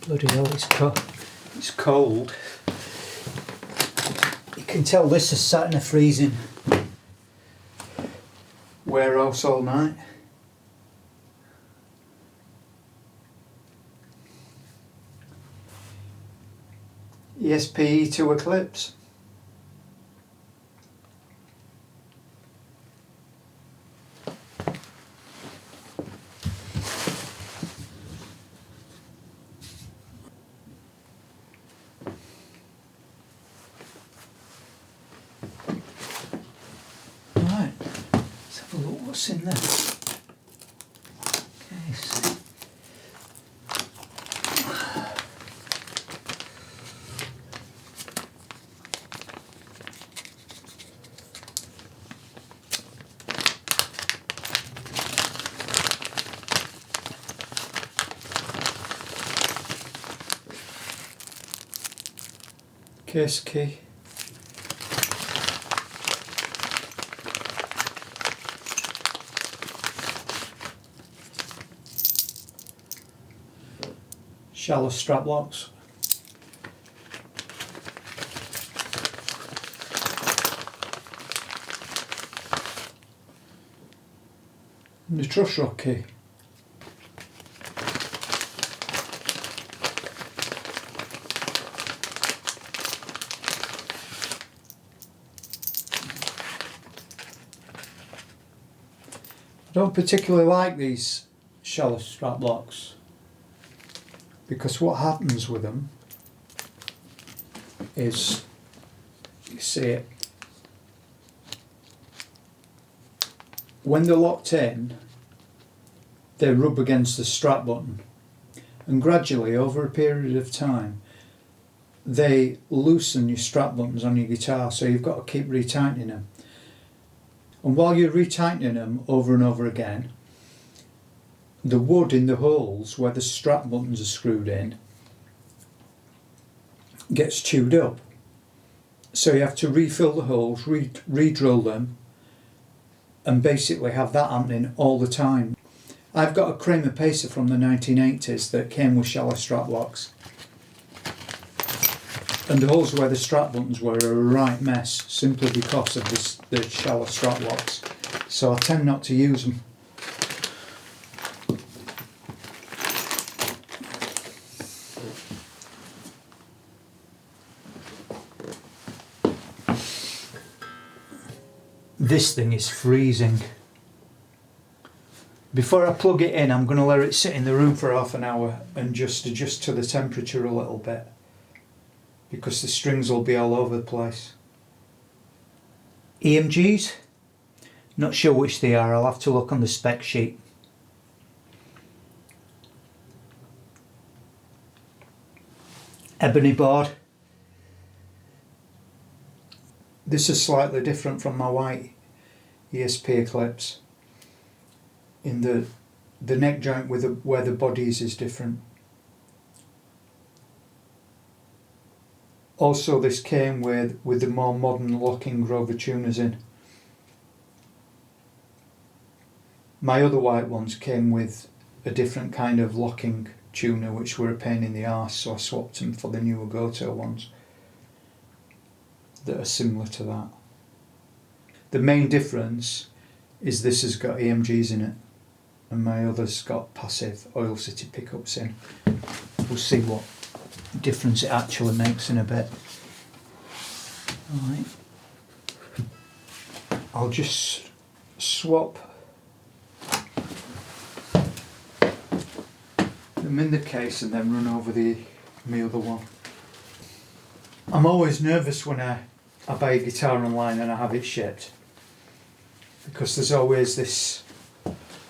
Bloody hell, it's cold. You can tell this is sat in a freezing warehouse all night. ESP E2 Eclipse. Right, let's have a look what's in there. Case. Case key. Shallow strap locks. And the truss rod key. I don't particularly like these shallow strap locks because what happens with them is, you see it, when they're locked in they rub against the strap button, and gradually over a period of time they loosen your strap buttons on your guitar, so you've got to keep retightening them. And while you're retightening them over and over again, the wood in the holes where the strap buttons are screwed in gets chewed up. So you have to refill the holes, re-drill them, and basically have that happening all the time. I've got a Kramer Pacer from the 1980s that came with shallow strap locks, and the holes where the strap buttons were are a right mess simply because of the shallow strap locks, so I tend not to use them. This thing is freezing. Before I plug it in, I'm going to let it sit in the room for half an hour and just adjust to the temperature a little bit, because the strings will be all over the place. EMGs? Not sure which they are, I'll have to look on the spec sheet. Ebony board. This is slightly different from my white ESP Eclipse, in the neck joint where the bodies is different. Also, this came with the more modern locking Grover tuners in. My other white ones came with a different kind of locking tuner which were a pain in the arse, so I swapped them for the newer Goto ones that are similar to that. The main difference is this has got EMGs in it and my other's got passive Oil City pickups in. We'll see what difference it actually makes in a bit. Alright, I'll just swap them in the case and then run over my other one. I'm always nervous when I buy a guitar online and I have it shipped, because there's always this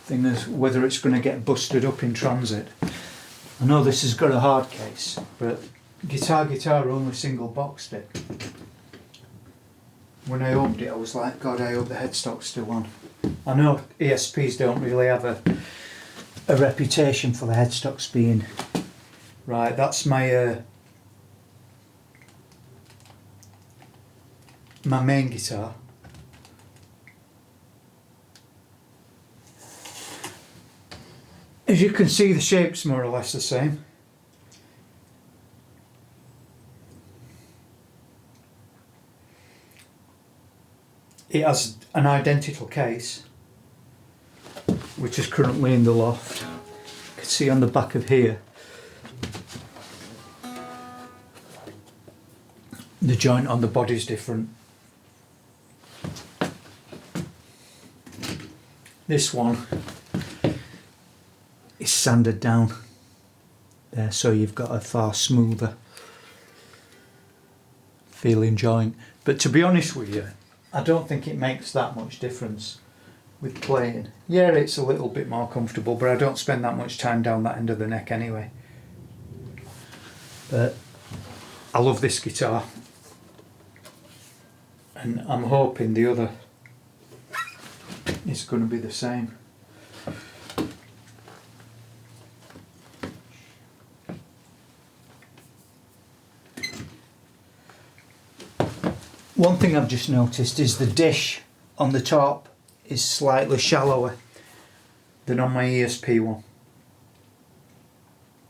thing as whether it's going to get busted up in transit. I know this has got a hard case, but Guitar only single boxed it. When I opened it I was like, God, I hope the headstock's still on. I know ESPs don't really have a reputation for the headstocks being right. That's my my main guitar. As you can see, the shape's more or less the same. it has an identical case, which is currently in the loft. You can see on the back of here, the joint on the body is different. This one is sanded down there, so you've got a far smoother feeling joint. But to be honest with you, I don't think it makes that much difference with playing. Yeah, it's a little bit more comfortable, but I don't spend that much time down that end of the neck anyway. But I love this guitar, and I'm hoping the other is going to be the same. One thing I've just noticed is the dish on the top is slightly shallower than on my ESP one.